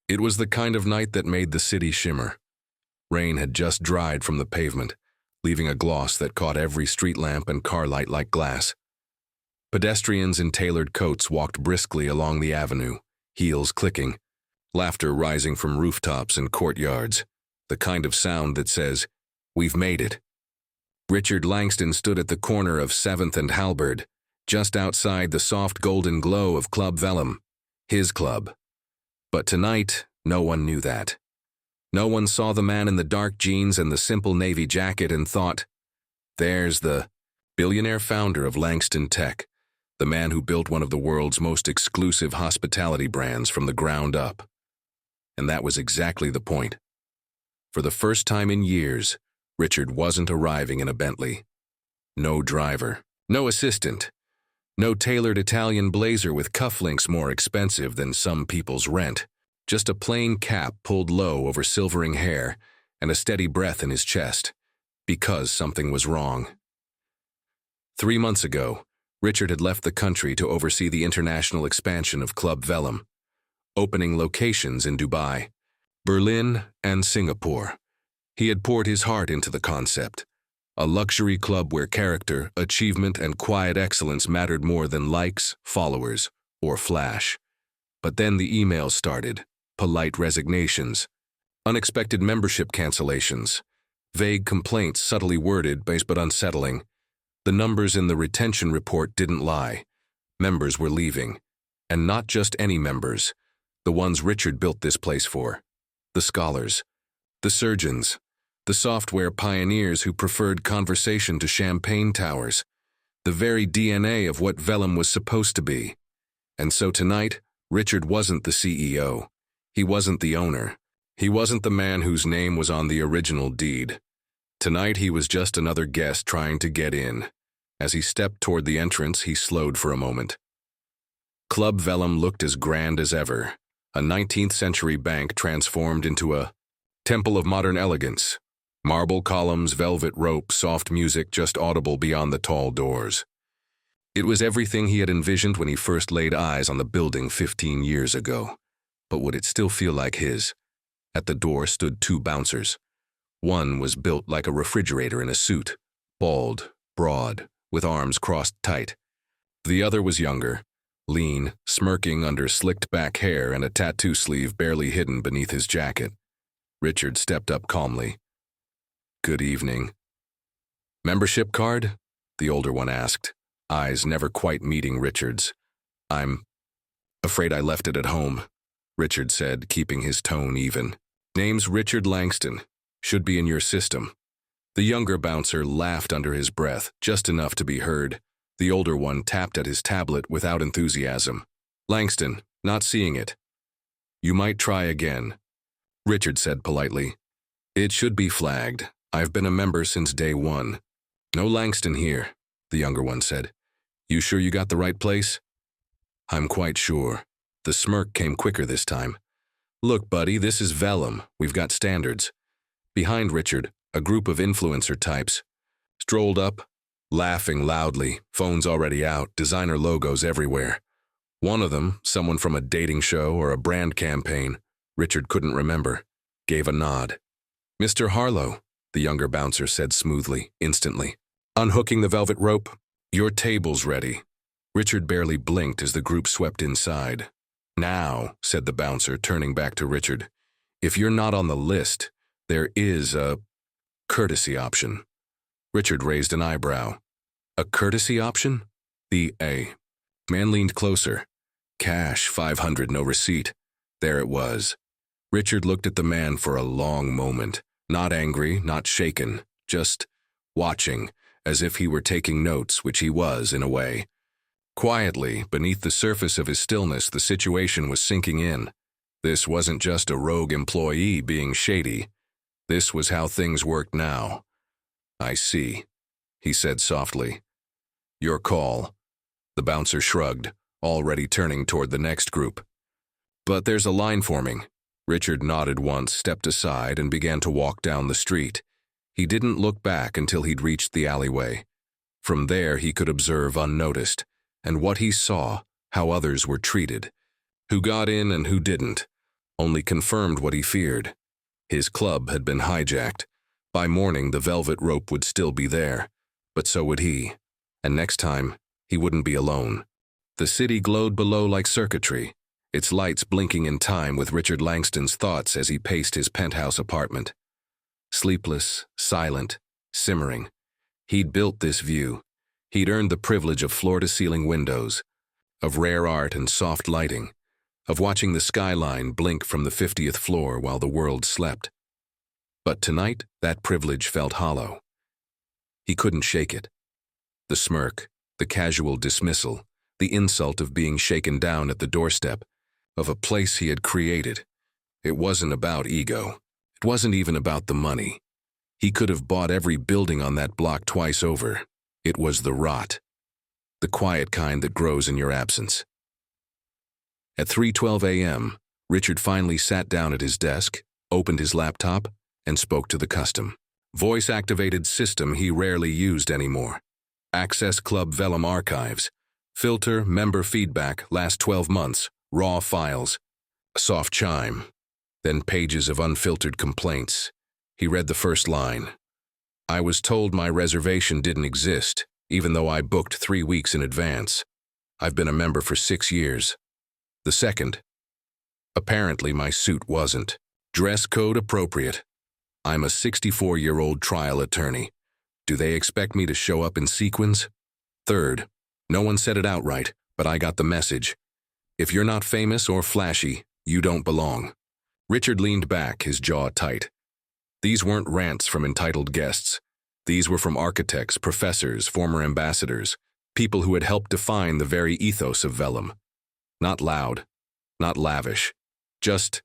It was the kind of night that made the city shimmer. Rain had just dried from the pavement, leaving a gloss that caught every street lamp and car light like glass. Pedestrians in tailored coats walked briskly along the avenue, heels clicking, laughter rising from rooftops and courtyards, the kind of sound that says, "We've made it." Richard Langston stood at the corner of 7th and Halberd, just outside the soft golden glow of Club Vellum, his club. But tonight, no one knew that. No one saw the man in the dark jeans and the simple navy jacket and thought, "There's the billionaire founder of Langston Tech, the man who built one of the world's most exclusive hospitality brands from the ground up." And that was exactly the point. For the first time in years, Richard wasn't arriving in a Bentley. No driver, no assistant, no tailored Italian blazer with cufflinks more expensive than some people's rent. Just a plain cap pulled low over silvering hair and a steady breath in his chest, because something was wrong. 3 months ago, Richard had left the country to oversee the international expansion of Club Vellum, opening locations in Dubai, Berlin, and Singapore. He had poured his heart into the concept, a luxury club where character, achievement, and quiet excellence mattered more than likes, followers, or flash. But then the emails started. Polite resignations, unexpected membership cancellations, vague complaints subtly worded but unsettling. The numbers in the retention report didn't lie. Members were leaving. And not just any members. The ones Richard built this place for. The scholars. The surgeons. The software pioneers who preferred conversation to champagne towers. The very DNA of what Vellum was supposed to be. And so tonight, Richard wasn't the CEO. He wasn't the owner. He wasn't the man whose name was on the original deed. Tonight he was just another guest trying to get in. As he stepped toward the entrance, he slowed for a moment. Club Vellum looked as grand as ever, a 19th century bank transformed into a temple of modern elegance. Marble columns, velvet rope, soft music just audible beyond the tall doors. It was everything he had envisioned when he first laid eyes on the building 15 years ago. But would it still feel like his? At the door stood 2 bouncers. One was built like a refrigerator in a suit, bald, broad, with arms crossed tight. The other was younger, lean, smirking under slicked-back hair and a tattoo sleeve barely hidden beneath his jacket. Richard stepped up calmly. "Good evening." "Membership card?" the older one asked, eyes never quite meeting Richard's. "I'm afraid I left it at home," Richard said, keeping his tone even. "Name's Richard Langston. Should be in your system." The younger bouncer laughed under his breath, just enough to be heard. The older one tapped at his tablet without enthusiasm. "Langston, not seeing it." "You might try again," Richard said politely. "It should be flagged. I've been a member since day 1. "No Langston here," the younger one said. "You sure you got the right place?" "I'm quite sure." The smirk came quicker this time. "Look, buddy, this is Vellum. We've got standards." Behind Richard, a group of influencer types strolled up, laughing loudly, phones already out, designer logos everywhere. One of them, someone from a dating show or a brand campaign, Richard couldn't remember, gave a nod. "Mr. Harlow," the younger bouncer said smoothly, instantly. Unhooking the velvet rope, "Your table's ready." Richard barely blinked as the group swept inside. "Now," said the bouncer, turning back to Richard, "if you're not on the list, there is a courtesy option." Richard raised an eyebrow. "A courtesy option?" The man leaned closer. "Cash, 500, no receipt." There it was. Richard looked at the man for a long moment, not angry, not shaken, just watching, as if he were taking notes, which he was, in a way. Quietly, beneath the surface of his stillness, the situation was sinking in. This wasn't just a rogue employee being shady. This was how things worked now. "I see," he said softly. "Your call." The bouncer shrugged, already turning toward the next group. "But there's a line forming." Richard nodded once, stepped aside, and began to walk down the street. He didn't look back until he'd reached the alleyway. From there he could observe unnoticed, and what he saw, how others were treated. Who got in and who didn't. only confirmed what he feared. His club had been hijacked. By morning, the velvet rope would still be there, but so would he. And next time, he wouldn't be alone. The city glowed below like circuitry, its lights blinking in time with Richard Langston's thoughts as he paced his penthouse apartment. Sleepless, silent, simmering. He'd built this view. He'd earned the privilege of floor-to-ceiling windows, of rare art and soft lighting, of watching the skyline blink from the 50th floor while the world slept. But tonight, that privilege felt hollow. He couldn't shake it. The smirk, the casual dismissal, the insult of being shaken down at the doorstep of a place he had created. It wasn't about ego. It wasn't even about the money. He could have bought every building on that block twice over. It was the rot. The quiet kind that grows in your absence. At 3:12 a.m., Richard finally sat down at his desk, opened his laptop, and spoke to the custom, voice-activated system he rarely used anymore. Access Club Vellum archives. Filter member feedback last 12 months, raw files. A soft chime. Then pages of unfiltered complaints. He read the first line. I was told my reservation didn't exist, even though I booked 3 weeks in advance. I've been a member for 6 years. The second. Apparently my suit wasn't. Dress code appropriate. I'm a 64-year-old trial attorney. Do they expect me to show up in sequins? Third. No one said it outright, but I got the message. If you're not famous or flashy, you don't belong. Richard leaned back, his jaw tight. These weren't rants from entitled guests. These were from architects, professors, former ambassadors, people who had helped define the very ethos of Vellum. Not loud, not lavish, just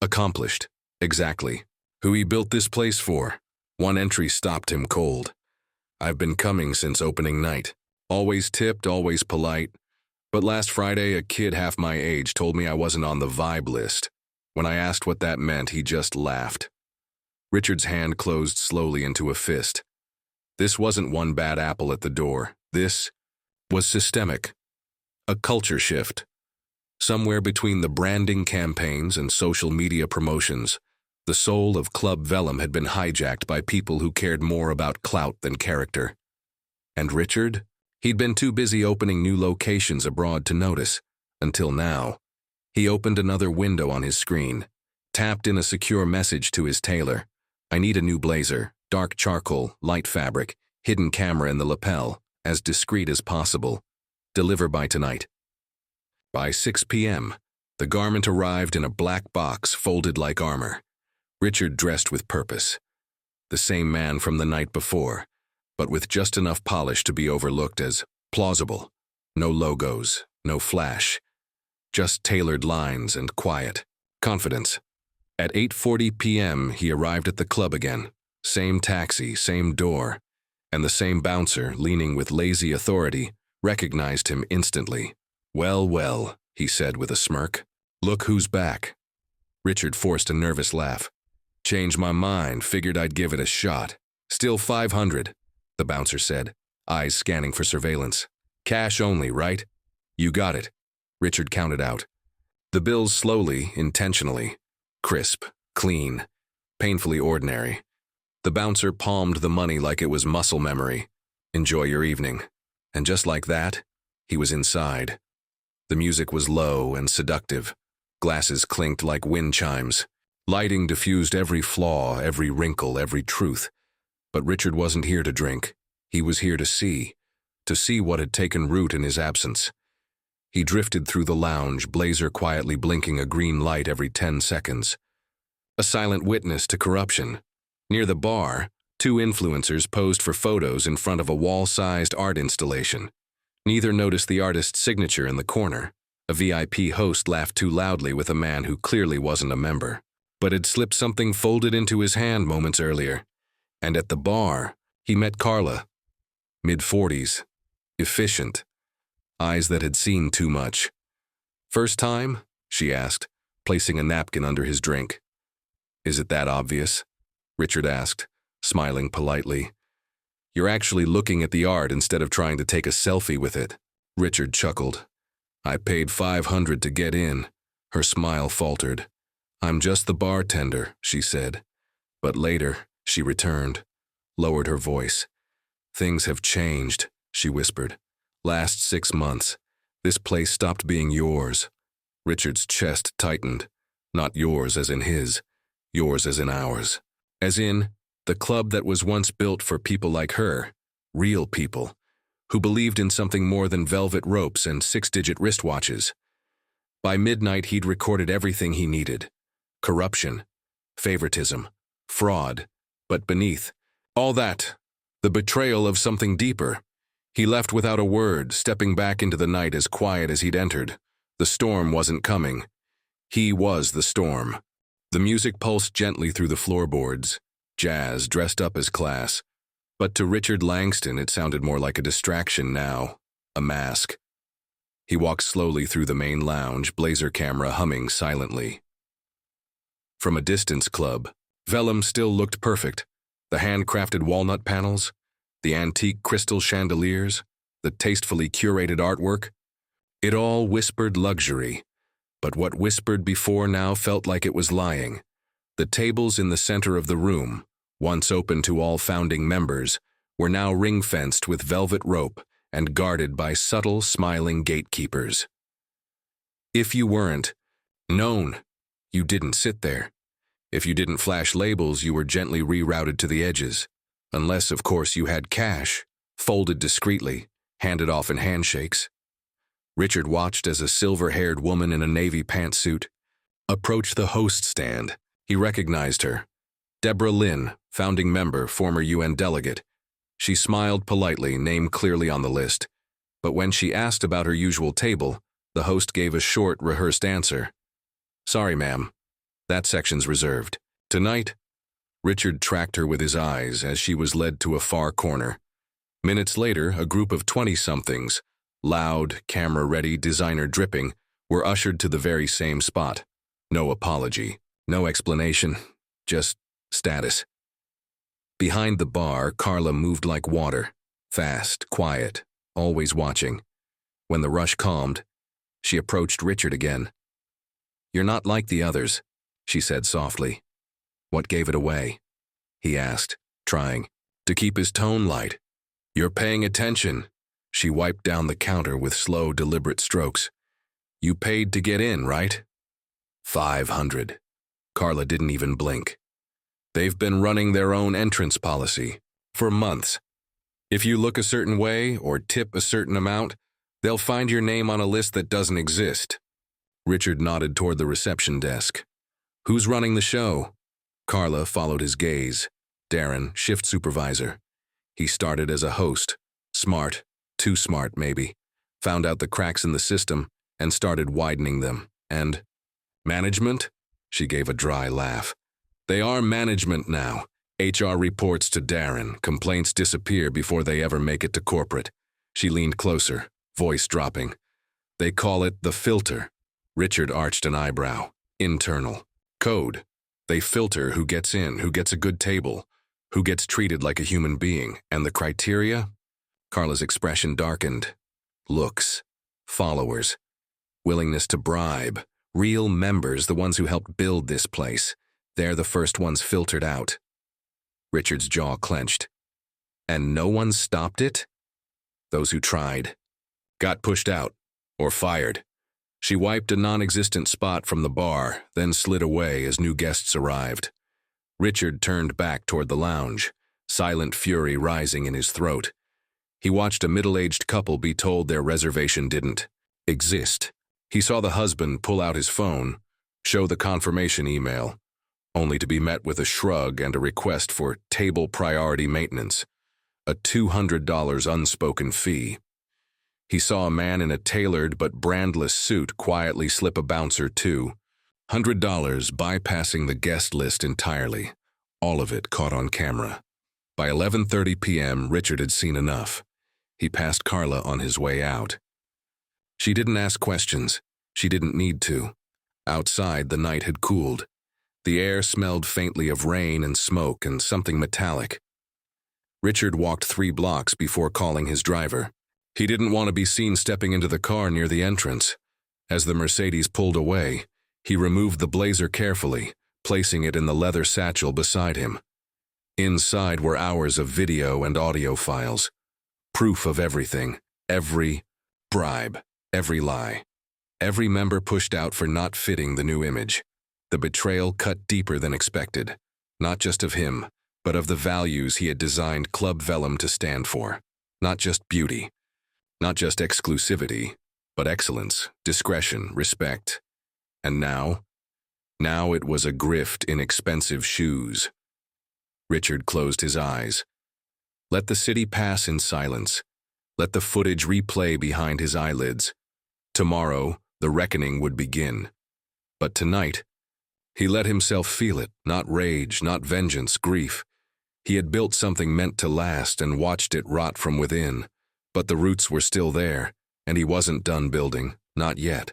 accomplished, exactly. Who he built this place for. One entry stopped him cold. I've been coming since opening night. Always tipped, always polite. But last Friday, a kid half my age told me I wasn't on the vibe list. When I asked what that meant, he just laughed. Richard's hand closed slowly into a fist. This wasn't one bad apple at the door. This was systemic. A culture shift. Somewhere between the branding campaigns and social media promotions, the soul of Club Vellum had been hijacked by people who cared more about clout than character. And Richard? He'd been too busy opening new locations abroad to notice, until now. He opened another window on his screen, tapped in a secure message to his tailor. I need a new blazer, dark charcoal, light fabric, hidden camera in the lapel, as discreet as possible. Deliver by tonight. By 6 p.m., the garment arrived in a black box folded like armor. Richard dressed with purpose. The same man from the night before, but with just enough polish to be overlooked as plausible. No logos, no flash. Just tailored lines and quiet. Confidence. At 8:40 p.m., he arrived at the club again. Same taxi, same door. And the same bouncer, leaning with lazy authority, recognized him instantly. Well, well, he said with a smirk. Look who's back. Richard forced a nervous laugh. Changed my mind, figured I'd give it a shot. Still 500, the bouncer said, eyes scanning for surveillance. Cash only, right? You got it. Richard counted out. The bills slowly, intentionally. Crisp, clean, painfully ordinary. The bouncer palmed the money like it was muscle memory. Enjoy your evening. And just like that, he was inside. The music was low and seductive. Glasses clinked like wind chimes. Lighting diffused every flaw, every wrinkle, every truth. But Richard wasn't here to drink. He was here to see what had taken root in his absence. He drifted through the lounge, blazer quietly blinking a green light every 10 seconds. A silent witness to corruption. Near the bar, 2 influencers posed for photos in front of a wall-sized art installation. Neither noticed the artist's signature in the corner. A VIP host laughed too loudly with a man who clearly wasn't a member, but had slipped something folded into his hand moments earlier. And at the bar, he met Carla. Mid-40s. Efficient. Eyes that had seen too much. First time? She asked, placing a napkin under his drink. Is it that obvious? Richard asked, smiling politely. You're actually looking at the art instead of trying to take a selfie with it. Richard chuckled. I paid $500 to get in. Her smile faltered. "I'm just the bartender," she said. But later, she returned, lowered her voice. "Things have changed," she whispered. "Last 6 months, this place stopped being yours." Richard's chest tightened. Not yours as in his, yours as in ours. As in, the club that was once built for people like her, real people, who believed in something more than velvet ropes and 6-digit wristwatches. By midnight, he'd recorded everything he needed. Corruption, favoritism, fraud, but beneath all that, the betrayal of something deeper. He left without a word, stepping back into the night as quiet as he'd entered. The storm wasn't coming. He was the storm. The music pulsed gently through the floorboards, jazz dressed up as class. But to Richard Langston, it sounded more like a distraction now, a mask. He walked slowly through the main lounge, blazer camera humming silently. From a distance, Club Vellum still looked perfect. The handcrafted walnut panels, the antique crystal chandeliers, the tastefully curated artwork. It all whispered luxury, but what whispered before now felt like it was lying. The tables in the center of the room, once open to all founding members, were now ring-fenced with velvet rope and guarded by subtle, smiling gatekeepers. If you weren't known, you didn't sit there. If you didn't flash labels, you were gently rerouted to the edges. Unless, of course, you had cash, folded discreetly, handed off in handshakes. Richard watched as a silver-haired woman in a navy pantsuit approached the host stand. He recognized her. Deborah Lynn, founding member, former UN delegate. She smiled politely, name clearly on the list. But when she asked about her usual table, the host gave a short, rehearsed answer. "Sorry, ma'am. That section's reserved." Tonight, Richard tracked her with his eyes as she was led to a far corner. Minutes later, a group of 20-somethings, loud, camera-ready, designer-dripping, were ushered to the very same spot. No apology, no explanation, just status. Behind the bar, Carla moved like water, fast, quiet, always watching. When the rush calmed, she approached Richard again. "You're not like the others," she said softly. "What gave it away?" he asked, trying to keep his tone light. "You're paying attention." She wiped down the counter with slow, deliberate strokes. "You paid to get in, right?" 500. Carla didn't even blink. "They've been running their own entrance policy for months. If you look a certain way or tip a certain amount, they'll find your name on a list that doesn't exist." Richard nodded toward the reception desk. "Who's running the show?" Carla followed his gaze. Darren, shift supervisor. He started as a host. Smart, too smart maybe. Found out the cracks in the system and started widening them. And management? She gave a dry laugh. "They are management now. HR reports to Darren. Complaints disappear before they ever make it to corporate." She leaned closer, voice dropping. "They call it the filter." Richard arched an eyebrow. "Internal. Code. They filter who gets in, who gets a good table, who gets treated like a human being. And the criteria?" Carla's expression darkened. "Looks. Followers. Willingness to bribe. Real members, the ones who helped build this place. They're the first ones filtered out." Richard's jaw clenched. "And no one stopped it?" "Those who tried. Got pushed out. Or fired." She wiped a non-existent spot from the bar, then slid away as new guests arrived. Richard turned back toward the lounge, silent fury rising in his throat. He watched a middle-aged couple be told their reservation didn't exist. He saw the husband pull out his phone, show the confirmation email, only to be met with a shrug and a request for table priority maintenance, a $200 unspoken fee. He saw a man in a tailored but brandless suit quietly slip a bouncer $200, bypassing the guest list entirely, all of it caught on camera. By 11:30 p.m., Richard had seen enough. He passed Carla on his way out. She didn't ask questions. She didn't need to. Outside, the night had cooled. The air smelled faintly of rain and smoke and something metallic. Richard walked 3 blocks before calling his driver. He didn't want to be seen stepping into the car near the entrance. As the Mercedes pulled away, He removed the blazer carefully, placing it in the leather satchel beside him. Inside were hours of video and audio files, proof of everything, every bribe, every lie. Every member pushed out for not fitting the new image. The betrayal cut deeper than expected, not just of him, but of the values he had designed Club Vellum to stand for. Not just beauty, not just exclusivity, but excellence, discretion, respect. And now it was a grift in expensive shoes. Richard closed his eyes. Let the city pass in silence. Let the footage replay behind his eyelids. Tomorrow, the reckoning would begin. But tonight, he let himself feel it, not rage, not vengeance, grief. He had built something meant to last and watched it rot from within. But the roots were still there, and he wasn't done building, not yet.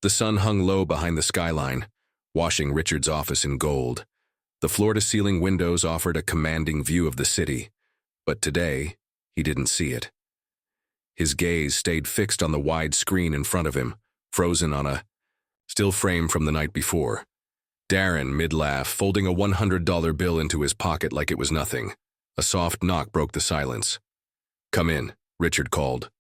The sun hung low behind the skyline, washing Richard's office in gold. The floor-to-ceiling windows offered a commanding view of the city, but today, he didn't see it. His gaze stayed fixed on the wide screen in front of him, frozen on a still frame from the night before. Darren, mid-laugh, folding a $100 bill into his pocket like it was nothing. A soft knock broke the silence. "Come in," Richard called.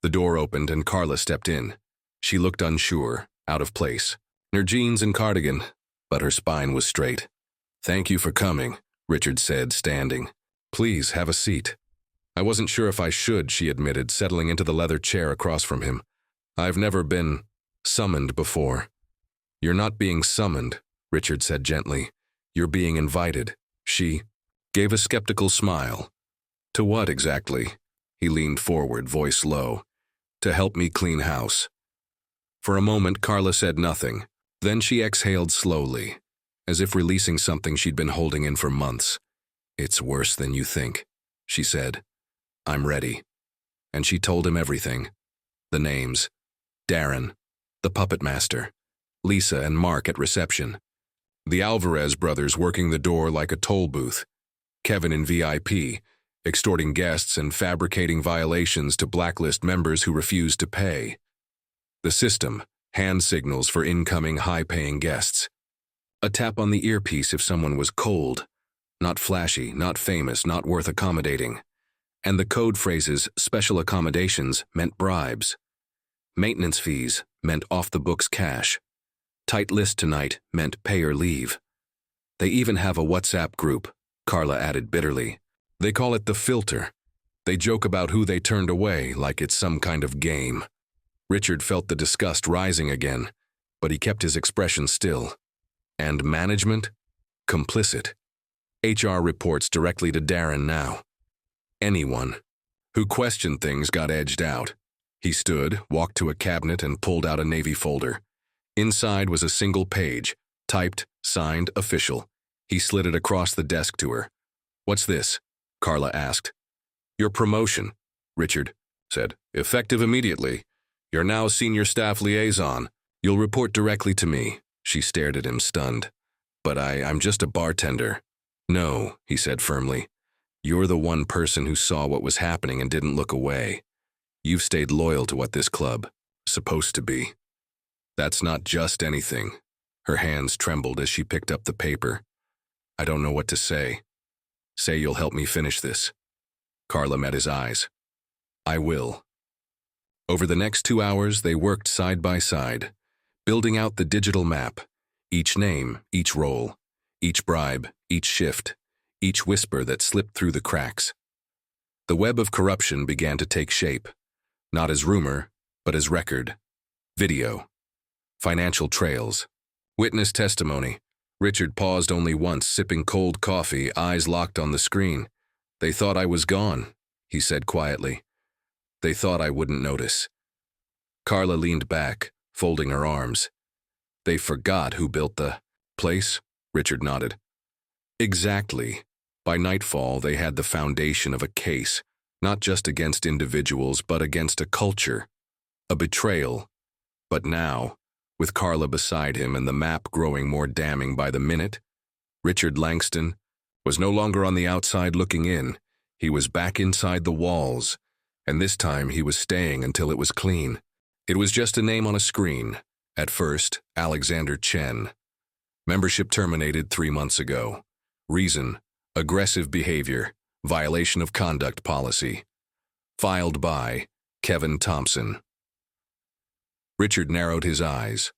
The door opened and Carla stepped in. She looked unsure, out of place. In her jeans and cardigan, but her spine was straight. "Thank you for coming," Richard said, standing. "Please, have a seat." "I wasn't sure if I should," she admitted, settling into the leather chair across from him. "I've never been summoned before." "You're not being summoned," Richard said gently. "You're being invited." She gave a skeptical smile. "To what exactly?" He leaned forward, voice low. "To help me clean house." For a moment, Carla said nothing. Then she exhaled slowly, as if releasing something she'd been holding in for months. "It's worse than you think," she said. "I'm ready." And she told him everything. The names. Darren, the puppet master. Lisa and Mark at reception. The Alvarez brothers working the door like a toll booth. Kevin in VIP, extorting guests and fabricating violations to blacklist members who refused to pay. The system, hand signals for incoming high-paying guests. A tap on the earpiece if someone was cold. Not flashy, not famous, not worth accommodating. And the code phrases special accommodations meant bribes. Maintenance fees meant off-the-books cash. Tight list tonight meant pay or leave. They even have a WhatsApp group, Carla added bitterly. They call it the filter. They joke about who they turned away like it's some kind of game. Richard felt the disgust rising again, but he kept his expression still. And management? Complicit. HR reports directly to Darren now. Anyone who questioned things got edged out. He stood, walked to a cabinet, and pulled out a navy folder. Inside was a single page, typed, signed, official. He slid it across the desk to her. "What's this?" Carla asked. "Your promotion," Richard said. "Effective immediately. You're now senior staff liaison. You'll report directly to me." She stared at him, stunned. "But I'm just a bartender." "No," he said firmly. "You're the one person who saw what was happening and didn't look away. You've stayed loyal to what this club supposed to be." "That's not just anything." Her hands trembled as she picked up the paper. "I don't know what to say." "Say you'll help me finish this." Carla met his eyes. "I will." Over the next 2 hours, they worked side by side, building out the digital map, each name, each role, each bribe, each shift, each whisper that slipped through the cracks. The web of corruption began to take shape, not as rumor, but as record, video, financial trails, witness testimony. Richard paused only once, sipping cold coffee, eyes locked on the screen. "They thought I was gone," he said quietly. "They thought I wouldn't notice." Carla leaned back, folding her arms. "They forgot who built the place?" Richard nodded. "Exactly. By nightfall, they had the foundation of a case, not just against individuals, but against a culture, a betrayal. But now, with Carla beside him and the map growing more damning by the minute, Richard Langston was no longer on the outside looking in. He was back inside the walls, and this time he was staying until it was clean. It was just a name on a screen, At first, Alexander Chen. Membership terminated 3 months ago. Reason: aggressive behavior, violation of conduct policy. Filed by Kevin Thompson. Richard narrowed his eyes.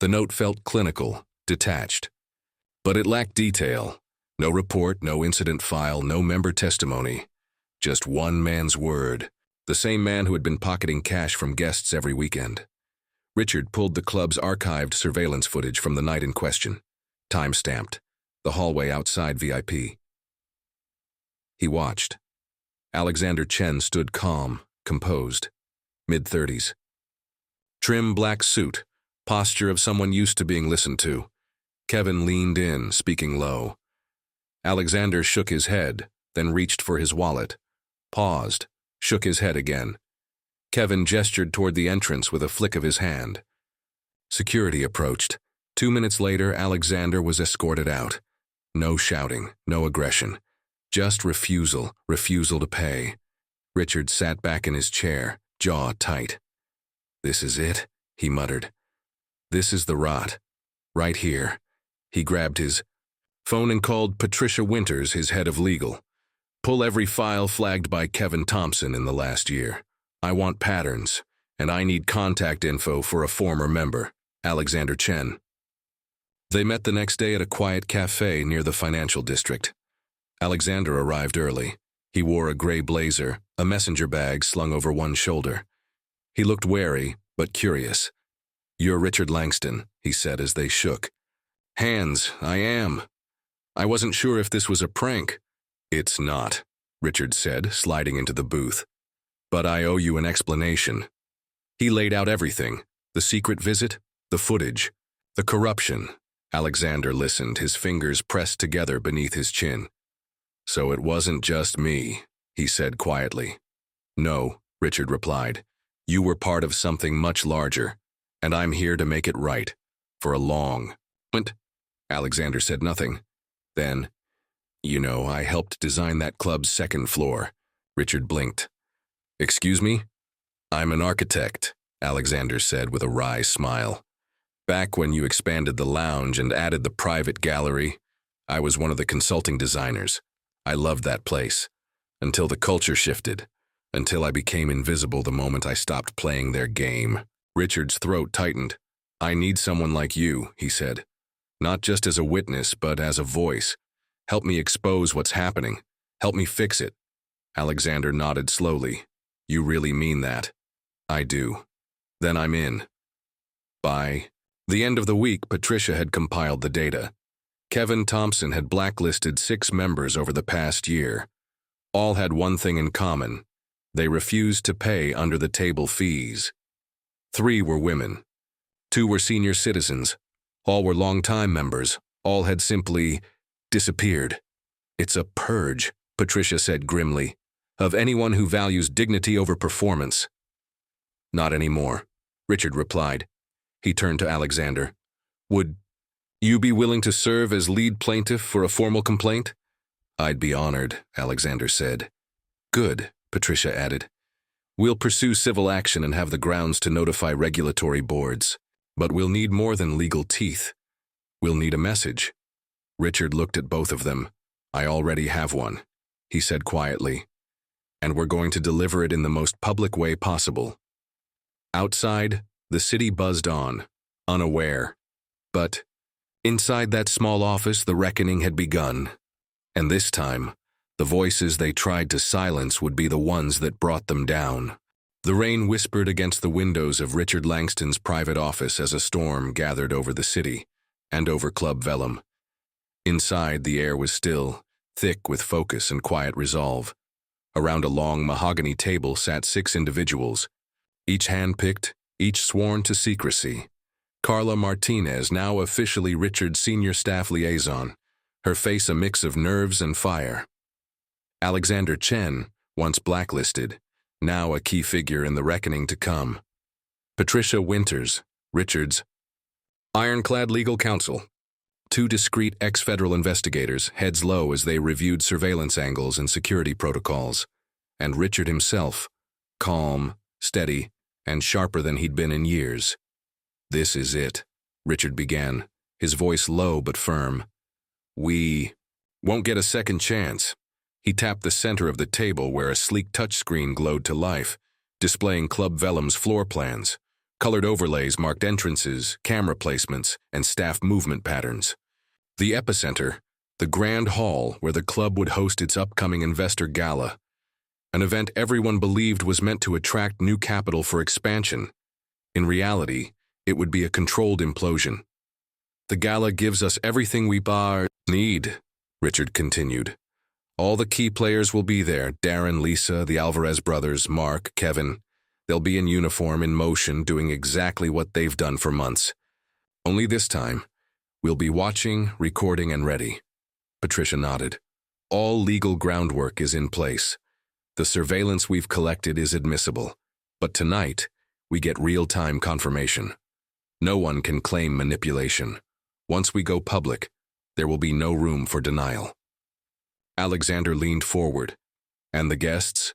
The note felt clinical, detached. But it lacked detail. No report, no incident file, no member testimony. Just one man's word. The same man who had been pocketing cash from guests every weekend. Richard pulled the club's archived surveillance footage from the night in question. Time-stamped. The hallway outside VIP. He watched. Alexander Chen stood calm, composed. Mid-30s. Trim black suit. Posture of someone used to being listened to. Kevin leaned in, speaking low. Alexander shook his head, then reached for his wallet. Paused, shook his head again. Kevin gestured toward the entrance with a flick of his hand. Security approached. 2 minutes later, Alexander was escorted out. No shouting, no aggression. Just refusal to pay. Richard sat back in his chair, jaw tight. "This is it," he muttered. "This is the rot. Right here." He grabbed his phone and called Patricia Winters, his head of legal. "Pull every file flagged by Kevin Thompson in the last year. I want patterns, and I need contact info for a former member, Alexander Chen." They met the next day at a quiet cafe near the financial district. Alexander arrived early. He wore a gray blazer, a messenger bag slung over one shoulder. He looked wary, but curious. "You're Richard Langston," he said as they shook. "Hands, I am. I wasn't sure if this was a prank." "It's not," Richard said, sliding into the booth. "But I owe you an explanation." He laid out everything: the secret visit, the footage, the corruption. Alexander listened, his fingers pressed together beneath his chin. "So it wasn't just me," he said quietly. "No," Richard replied. "You were part of something much larger, and I'm here to make it right. For a long moment." Alexander said nothing. Then, I helped design that club's second floor." Richard blinked. "Excuse me?" "I'm an architect," Alexander said with a wry smile. "Back when you expanded the lounge and added the private gallery, I was one of the consulting designers. I loved that place. Until the culture shifted. Until I became invisible the moment I stopped playing their game." Richard's throat tightened. "I need someone like you," he said. "Not just as a witness, but as a voice. Help me expose what's happening. Help me fix it." Alexander nodded slowly. "You really mean that?" "I do." "Then I'm in." By the end of the week, Patricia had compiled the data. Kevin Thompson had blacklisted 6 members over the past year. All had one thing in common: they refused to pay under-the-table fees. 3 were women. 2 were senior citizens. All were long-time members. All had simply disappeared. "It's a purge," Patricia said grimly, "of anyone who values dignity over performance." "Not anymore," Richard replied. He turned to Alexander. "Would you be willing to serve as lead plaintiff for a formal complaint?" "I'd be honored," Alexander said. "Good," Patricia added. "We'll pursue civil action and have the grounds to notify regulatory boards. But we'll need more than legal teeth. We'll need a message." Richard looked at both of them. "I already have one," he said quietly. "And we're going to deliver it in the most public way possible." Outside, the city buzzed on, unaware. But inside that small office, the reckoning had begun. And this time, the voices they tried to silence would be the ones that brought them down. The rain whispered against the windows of Richard Langston's private office as a storm gathered over the city and over Club Vellum. Inside, the air was still, thick with focus and quiet resolve. Around a long mahogany table sat 6 individuals, each hand-picked, each sworn to secrecy. Carla Martinez, now officially Richard's senior staff liaison, her face a mix of nerves and fire. Alexander Chen, once blacklisted, now a key figure in the reckoning to come. Patricia Winters, Richard's ironclad legal counsel. 2 discreet ex-federal investigators, heads low as they reviewed surveillance angles and security protocols. And Richard himself, calm, steady, and sharper than he'd been in years. "This is it," Richard began, his voice low but firm. "We won't get a second chance." He tapped the center of the table where a sleek touchscreen glowed to life, displaying Club Vellum's floor plans. Colored overlays marked entrances, camera placements, and staff movement patterns. The epicenter, the grand hall where the club would host its upcoming investor gala, an event everyone believed was meant to attract new capital for expansion. In reality, it would be a controlled implosion. "The gala gives us everything we need," Richard continued. "All the key players will be there, Darren, Lisa, the Alvarez brothers, Mark, Kevin. They'll be in uniform, in motion, doing exactly what they've done for months. Only this time, we'll be watching, recording, and ready." Patricia nodded. "All legal groundwork is in place. The surveillance we've collected is admissible. But tonight, we get real-time confirmation. No one can claim manipulation. Once we go public, there will be no room for denial." Alexander leaned forward. "And the guests?"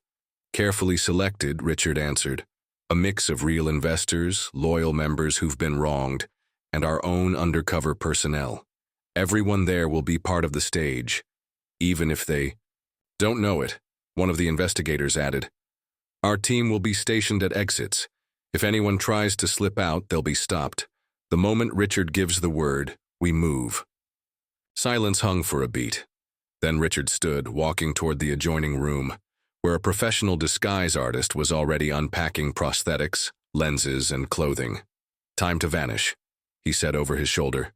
"Carefully selected," Richard answered. "A mix of real investors, loyal members who've been wronged, and our own undercover personnel. Everyone there will be part of the stage, even if they don't know it," one of the investigators added. "Our team will be stationed at exits. If anyone tries to slip out, they'll be stopped. The moment Richard gives the word, we move." Silence hung for a beat. Then Richard stood, walking toward the adjoining room, where a professional disguise artist was already unpacking prosthetics, lenses, and clothing. "Time to vanish," he said over his shoulder.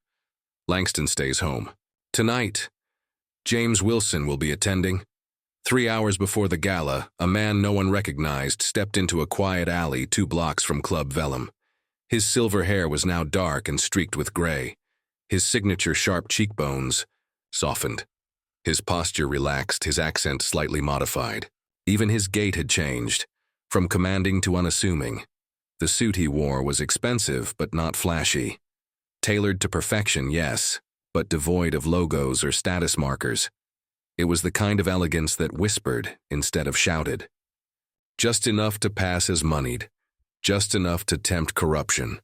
"Langston stays home. Tonight, James Wilson will be attending." 3 hours before the gala, a man no one recognized stepped into a quiet alley 2 blocks from Club Vellum. His silver hair was now dark and streaked with gray. His signature sharp cheekbones softened. His posture relaxed, his accent slightly modified. Even his gait had changed, from commanding to unassuming. The suit he wore was expensive but not flashy. Tailored to perfection, yes, but devoid of logos or status markers. It was the kind of elegance that whispered instead of shouted. Just enough to pass as moneyed, just enough to tempt corruption.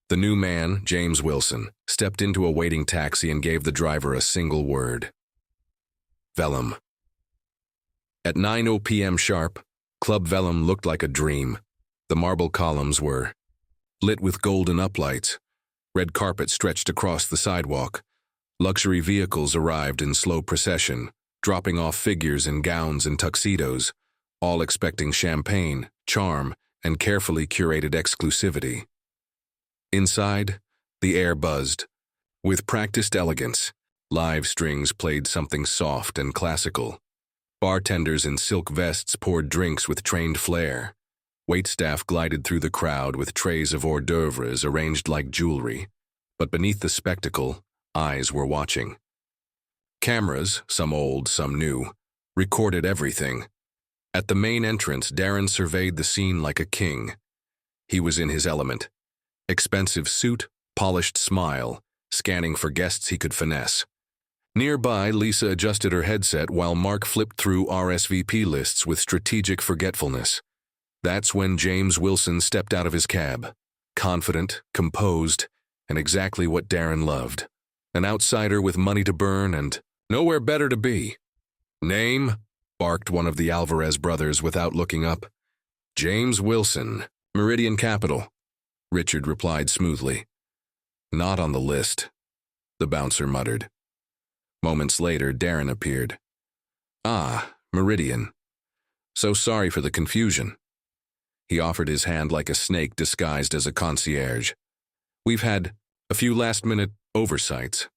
The new man, James Wilson, stepped into a waiting taxi and gave the driver a single word. "Vellum." At 9:00 p.m. sharp, Club Vellum looked like a dream. The marble columns were lit with golden uplights. Red carpet stretched across the sidewalk. Luxury vehicles arrived in slow procession, dropping off figures in gowns and tuxedos, all expecting champagne, charm, and carefully curated exclusivity. Inside, the air buzzed. With practiced elegance, live strings played something soft and classical. Bartenders in silk vests poured drinks with trained flair. Waitstaff glided through the crowd with trays of hors d'oeuvres arranged like jewelry. But beneath the spectacle, eyes were watching. Cameras, some old, some new, recorded everything. At the main entrance, Darren surveyed the scene like a king. He was in his element. Expensive suit, polished smile, scanning for guests he could finesse. Nearby, Lisa adjusted her headset while Mark flipped through RSVP lists with strategic forgetfulness. That's when James Wilson stepped out of his cab. Confident, composed, and exactly what Darren loved. An outsider with money to burn and nowhere better to be. "Name?" barked one of the Alvarez brothers without looking up. "James Wilson, Meridian Capital," Richard replied smoothly. "Not on the list," the bouncer muttered. Moments later, Darren appeared. "Ah, Meridian. So sorry for the confusion." He offered his hand like a snake disguised as a concierge. "We've had a few last-minute oversights."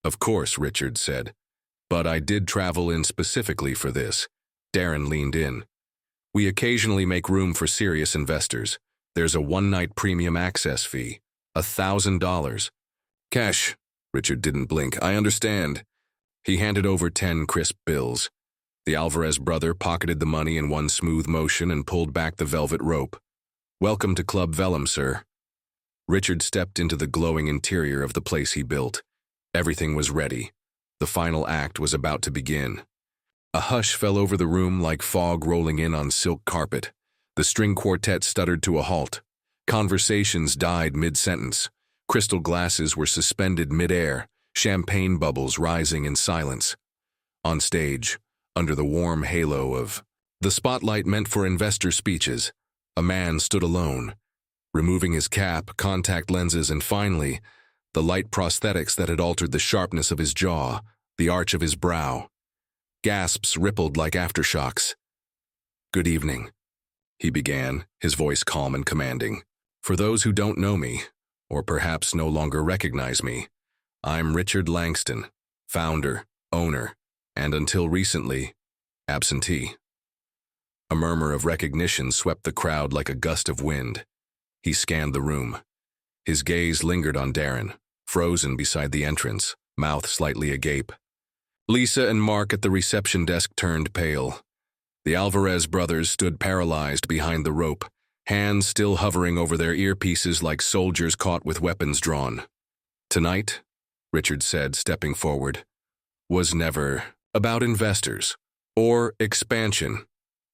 "Of course," Richard said. "But I did travel in specifically for this." Darren leaned in. "We occasionally make room for serious investors. There's a one-night premium access fee, $1,000. "Cash." Richard didn't blink. "I understand." He handed over 10 crisp bills. The Alvarez brother pocketed the money in one smooth motion and pulled back the velvet rope. "Welcome to Club Vellum, sir." Richard stepped into the glowing interior of the place he built. Everything was ready. The final act was about to begin. A hush fell over the room like fog rolling in on silk carpet. The string quartet stuttered to a halt. Conversations died mid-sentence. Crystal glasses were suspended mid-air, champagne bubbles rising in silence. On stage, under the warm halo of the spotlight meant for investor speeches, a man stood alone, removing his cap, contact lenses, and finally, the light prosthetics that had altered the sharpness of his jaw, the arch of his brow. Gasps rippled like aftershocks. "Good evening," he began, his voice calm and commanding. "For those who don't know me, or perhaps no longer recognize me, I'm Richard Langston, founder, owner, and until recently, absentee." A murmur of recognition swept the crowd like a gust of wind. He scanned the room. His gaze lingered on Darren, frozen beside the entrance, mouth slightly agape. Lisa and Mark at the reception desk turned pale. The Alvarez brothers stood paralyzed behind the rope, hands still hovering over their earpieces like soldiers caught with weapons drawn. "Tonight," Richard said, stepping forward, "was never about investors or expansion.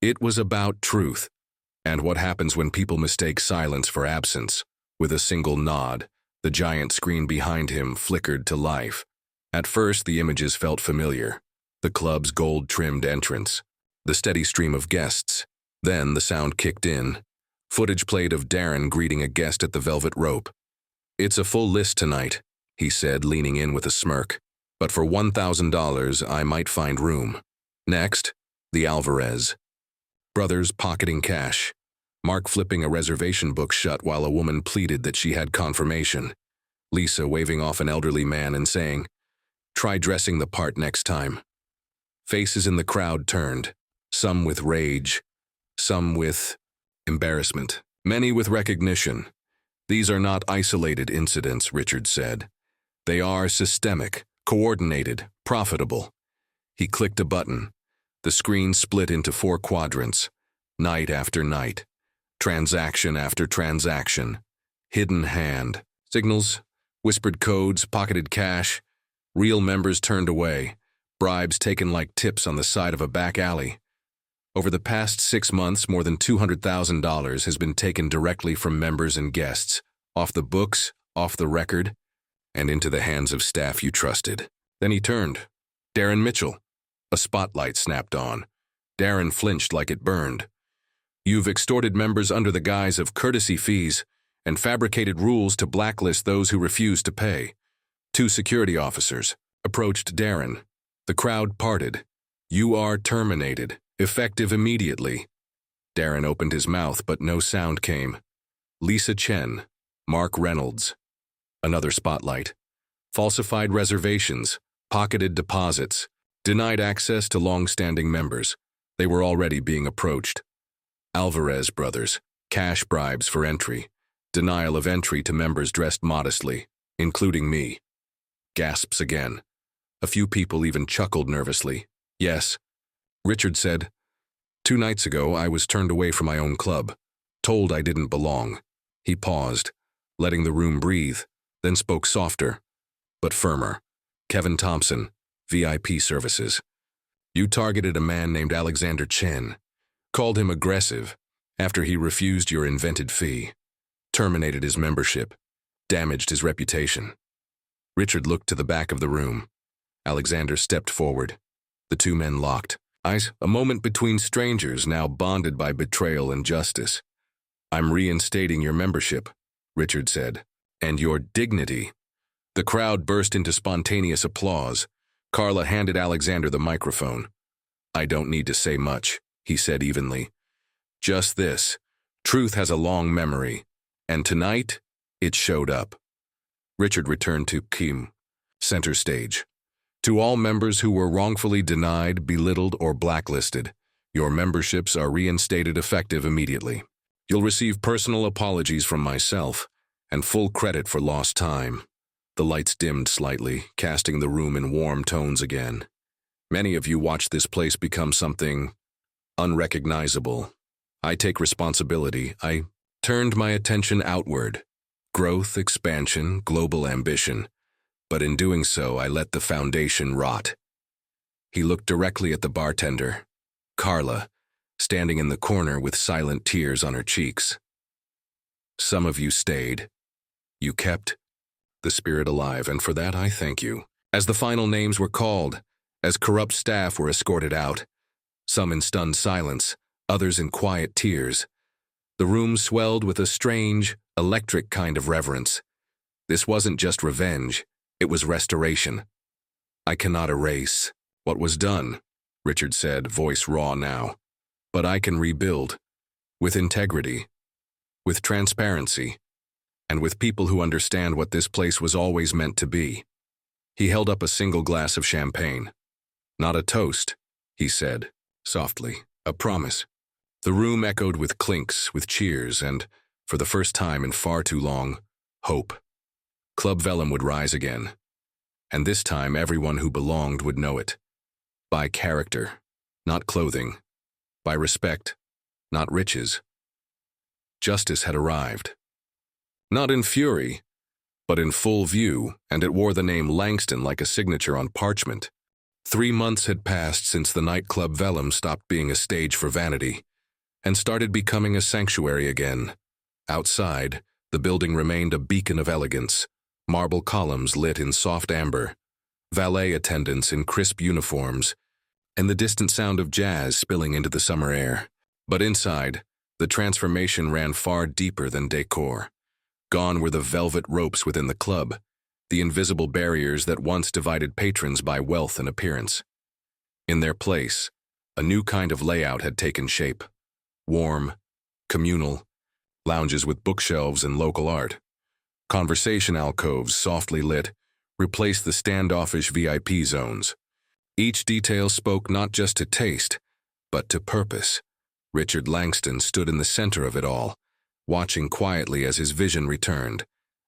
It was about truth, and what happens when people mistake silence for absence." With a single nod, the giant screen behind him flickered to life. At first, the images felt familiar. The club's gold-trimmed entrance, the steady stream of guests. Then the sound kicked in. Footage played of Darren greeting a guest at the velvet rope. "It's a full list tonight," he said, leaning in with a smirk. "But for $1,000, I might find room." Next, the Alvarez brothers pocketing cash. Mark flipping a reservation book shut while a woman pleaded that she had confirmation. Lisa waving off an elderly man and saying, "Try dressing the part next time." Faces in the crowd turned, some with rage, some with embarrassment, many with recognition. "These are not isolated incidents," Richard said. "They are systemic, coordinated, profitable." He clicked a button. The screen split into 4 quadrants, night after night, transaction after transaction, hidden hand, signals, whispered codes, pocketed cash. Real members turned away, bribes taken like tips on the side of a back alley. Over the past 6 months, more than $200,000 has been taken directly from members and guests, off the books, off the record, and into the hands of staff you trusted. Then he turned. "Darren Mitchell." A spotlight snapped on. Darren flinched like it burned. "You've extorted members under the guise of courtesy fees and fabricated rules to blacklist those who refuse to pay." 2 security officers approached Darren. The crowd parted. "You are terminated, effective immediately." Darren opened his mouth, but no sound came. Lisa Chen, Mark Reynolds. Another spotlight. Falsified reservations, pocketed deposits, denied access to long-standing members. They were already being approached. Alvarez brothers, cash bribes for entry, denial of entry to members dressed modestly, including me. Gasps again. A few people even chuckled nervously. "Yes," Richard said. "2 nights ago, I was turned away from my own club, told I didn't belong." He paused, letting the room breathe, then spoke softer, but firmer. "Kevin Thompson, VIP Services. You targeted a man named Alexander Chen, called him aggressive after he refused your invented fee, terminated his membership, damaged his reputation." Richard looked to the back of the room. Alexander stepped forward. The 2 men locked eyes, a moment between strangers now bonded by betrayal and justice. "I'm reinstating your membership," Richard said, "and your dignity." The crowd burst into spontaneous applause. Carla handed Alexander the microphone. "I don't need to say much," he said evenly. "Just this. Truth has a long memory, and tonight, it showed up." Richard returned to Kim, center stage. "To all members who were wrongfully denied, belittled, or blacklisted, your memberships are reinstated effective immediately. You'll receive personal apologies from myself and full credit for lost time." The lights dimmed slightly, casting the room in warm tones again. "Many of you watched this place become something unrecognizable. I take responsibility. I turned my attention outward. Growth, expansion, global ambition. But in doing so, I let the foundation rot." He looked directly at the bartender, Carla, standing in the corner with silent tears on her cheeks. "Some of you stayed. You kept the spirit alive, and for that I thank you. As the final names were called, as corrupt staff were escorted out, some in stunned silence, others in quiet tears, the room swelled with a strange, electric kind of reverence. This wasn't just revenge, it was restoration. I cannot erase what was done, Richard said, voice raw now. But I can rebuild, with integrity, with transparency, and with people who understand what this place was always meant to be. He held up a single glass of champagne. Not a toast, he said, softly, a promise. The room echoed with clinks, with cheers, and, for the first time in far too long, hope. Club Vellum would rise again, and this time everyone who belonged would know it. By character, not clothing. By respect, not riches. Justice had arrived. Not in fury, but in full view, and it wore the name Langston like a signature on parchment. 3 months had passed since the nightclub Vellum stopped being a stage for vanity and started becoming a sanctuary again. Outside, the building remained a beacon of elegance, marble columns lit in soft amber, valet attendants in crisp uniforms, and the distant sound of jazz spilling into the summer air. But inside, the transformation ran far deeper than decor. Gone were the velvet ropes within the club, the invisible barriers that once divided patrons by wealth and appearance. In their place, a new kind of layout had taken shape. Warm, communal, lounges with bookshelves and local art. Conversation alcoves, softly lit, replaced the standoffish VIP zones. Each detail spoke not just to taste, but to purpose. Richard Langston stood in the center of it all, watching quietly as his vision returned,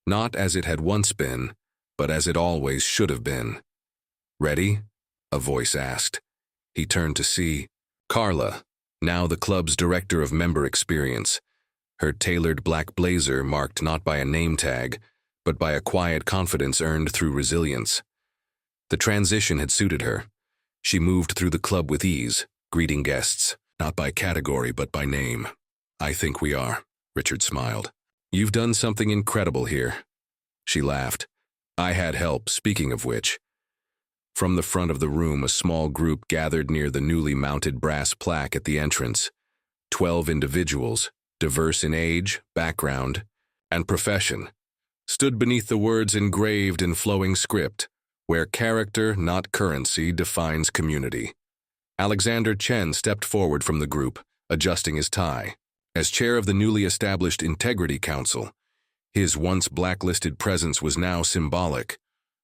not as it had once been, but as it always should have been. "Ready?" a voice asked. He turned to see Carla, now the club's director of member experience, her tailored black blazer marked not by a name tag, but by a quiet confidence earned through resilience. The transition had suited her. She moved through the club with ease, greeting guests, not by category but by name. "I think we are," Richard smiled. "You've done something incredible here." She laughed. "I had help, speaking of which." From the front of the room, a small group gathered near the newly mounted brass plaque at the entrance. 12 individuals, diverse in age, background, and profession, stood beneath the words engraved in flowing script, "Where character, not currency, defines community." Alexander Chen stepped forward from the group, adjusting his tie. As chair of the newly established Integrity Council, his once blacklisted presence was now symbolic,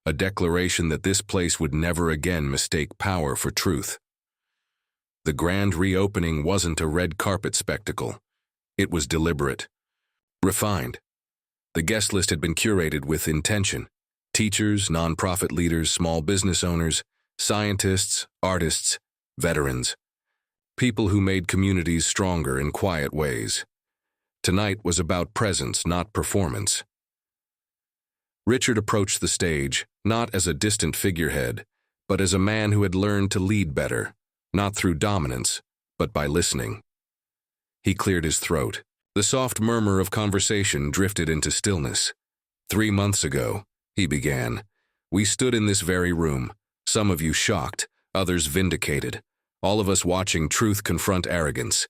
a declaration that this place would never again mistake power for truth. The grand reopening wasn't a red carpet spectacle. It was deliberate, refined. The guest list had been curated with intention. Teachers, nonprofit leaders, small business owners, scientists, artists, veterans. People who made communities stronger in quiet ways. Tonight was about presence, not performance. Richard approached the stage, not as a distant figurehead, but as a man who had learned to lead better, not through dominance, but by listening. He cleared his throat. The soft murmur of conversation drifted into stillness. 3 months ago, he began, we stood in this very room, some of you shocked, others vindicated, all of us watching truth confront arrogance.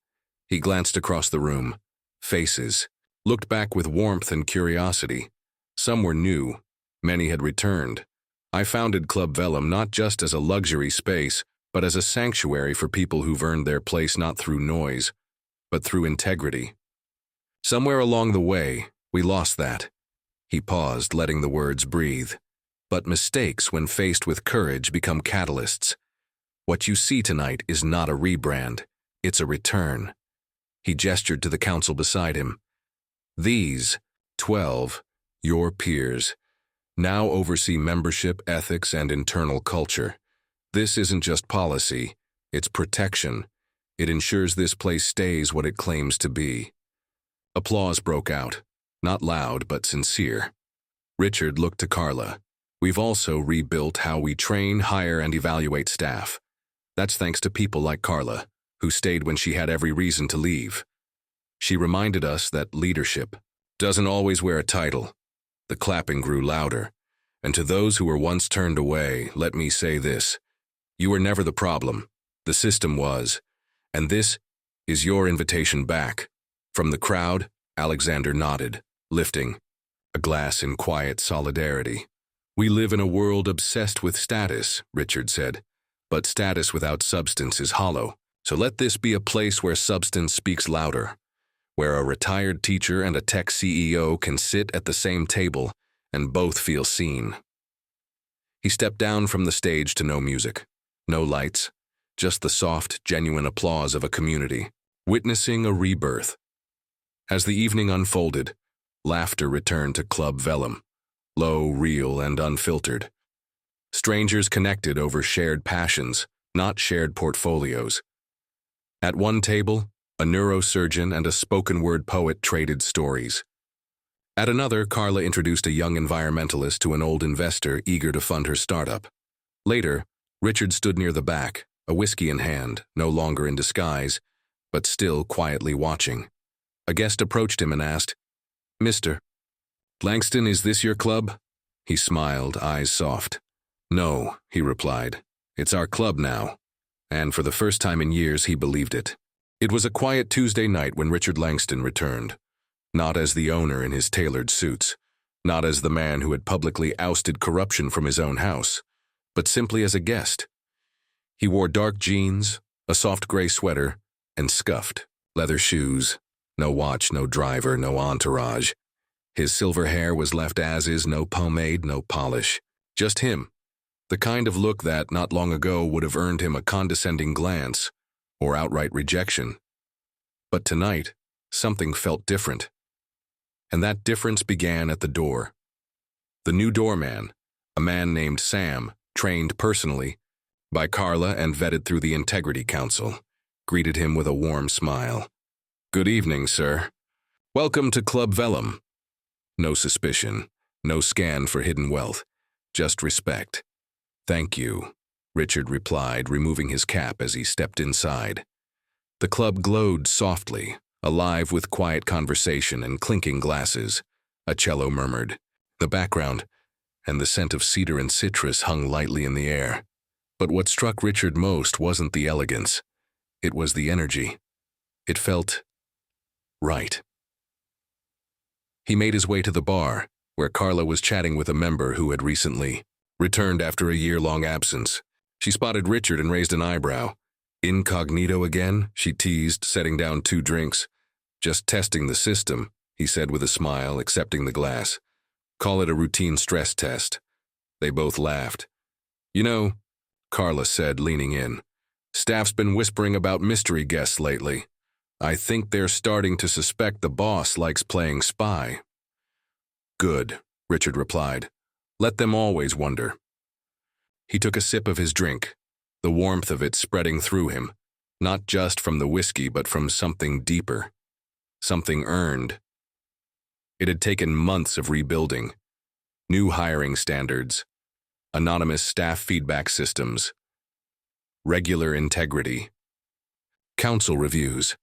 He glanced across the room. Faces. Looked back with warmth and curiosity. Some were new. Many had returned. I founded Club Vellum not just as a luxury space, but as a sanctuary for people who've earned their place not through noise, but through integrity. Somewhere along the way, we lost that. He paused, letting the words breathe. But mistakes, when faced with courage, become catalysts. What you see tonight is not a rebrand. It's a return. He gestured to the council beside him. These, 12, your peers, now oversee membership, ethics, and internal culture. This isn't just policy, it's protection. It ensures this place stays what it claims to be. Applause broke out, not loud but sincere. Richard looked to Carla. We've also rebuilt how we train, hire, and evaluate staff. That's thanks to people like Carla, who stayed when she had every reason to leave. She reminded us that leadership doesn't always wear a title. The clapping grew louder, and to those who were once turned away, let me say this. You were never the problem. The system was. And this is your invitation back. From the crowd, Alexander nodded, lifting a glass in quiet solidarity. We live in a world obsessed with status, Richard said, but status without substance is hollow. So let this be a place where substance speaks louder, where a retired teacher and a tech CEO can sit at the same table and both feel seen. He stepped down from the stage to no music, no lights, just the soft, genuine applause of a community, witnessing a rebirth. As the evening unfolded, laughter returned to Club Vellum, low, real, and unfiltered. Strangers connected over shared passions, not shared portfolios. At one table, a neurosurgeon and a spoken-word poet traded stories. At another, Carla introduced a young environmentalist to an old investor eager to fund her startup. Later, Richard stood near the back, a whiskey in hand, no longer in disguise, but still quietly watching. A guest approached him and asked, "Mr. Langston, is this your club?" He smiled, eyes soft. "No," he replied. "It's our club now." And for the first time in years, he believed it. It was a quiet Tuesday night when Richard Langston returned, not as the owner in his tailored suits, not as the man who had publicly ousted corruption from his own house, but simply as a guest. He wore dark jeans, a soft gray sweater, and scuffed leather shoes. No watch, no driver, no entourage. His silver hair was left as is, no pomade, no polish. Just him. The kind of look that, not long ago, would have earned him a condescending glance or outright rejection. But tonight, something felt different. And that difference began at the door. The new doorman, a man named Sam, trained personally by Carla and vetted through the Integrity Council, greeted him with a warm smile. "Good evening, sir. Welcome to Club Vellum." No suspicion, no scan for hidden wealth, just respect. "Thank you," Richard replied, removing his cap as he stepped inside. The club glowed softly, alive with quiet conversation and clinking glasses. A cello murmured. The background and the scent of cedar and citrus hung lightly in the air. But what struck Richard most wasn't the elegance. It was the energy. It felt right. He made his way to the bar, where Carla was chatting with a member who had recently returned after a year-long absence. She spotted Richard and raised an eyebrow. "Incognito again?" she teased, setting down 2 drinks. "Just testing the system," he said with a smile, accepting the glass. "Call it a routine stress test." They both laughed. "You know," Carla said, leaning in, "staff's been whispering about mystery guests lately. I think they're starting to suspect the boss likes playing spy." "Good," Richard replied. "Let them always wonder." He took a sip of his drink, the warmth of it spreading through him, not just from the whiskey but from something deeper, something earned. It had taken months of rebuilding, new hiring standards, anonymous staff feedback systems, regular integrity, council reviews,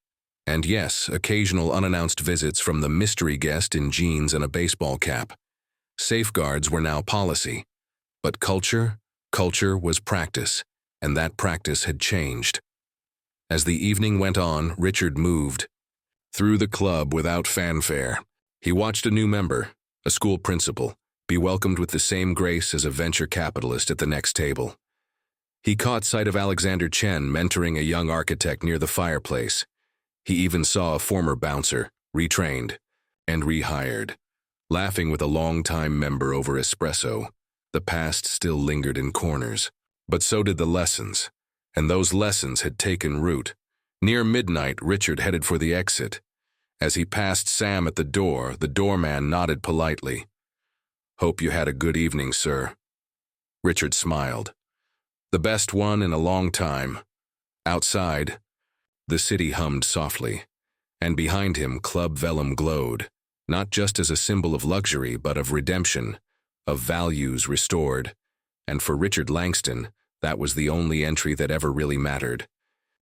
and yes, occasional unannounced visits from the mystery guest in jeans and a baseball cap. Safeguards were now policy, but culture was practice, and that practice had changed. As the evening went on, Richard moved through the club without fanfare. He watched a new member, a school principal, be welcomed with the same grace as a venture capitalist at the next table. He caught sight of Alexander Chen mentoring a young architect near the fireplace. He even saw a former bouncer, retrained and rehired, laughing with a long-time member over espresso. The past still lingered in corners, but so did the lessons, and those lessons had taken root. Near midnight, Richard headed for the exit. As he passed Sam at the door, the doorman nodded politely. "Hope you had a good evening, sir." Richard smiled. "The best one in a long time." Outside, the city hummed softly, and behind him Club Vellum glowed, not just as a symbol of luxury but of redemption, of values restored. And for Richard Langston, that was the only entry that ever really mattered.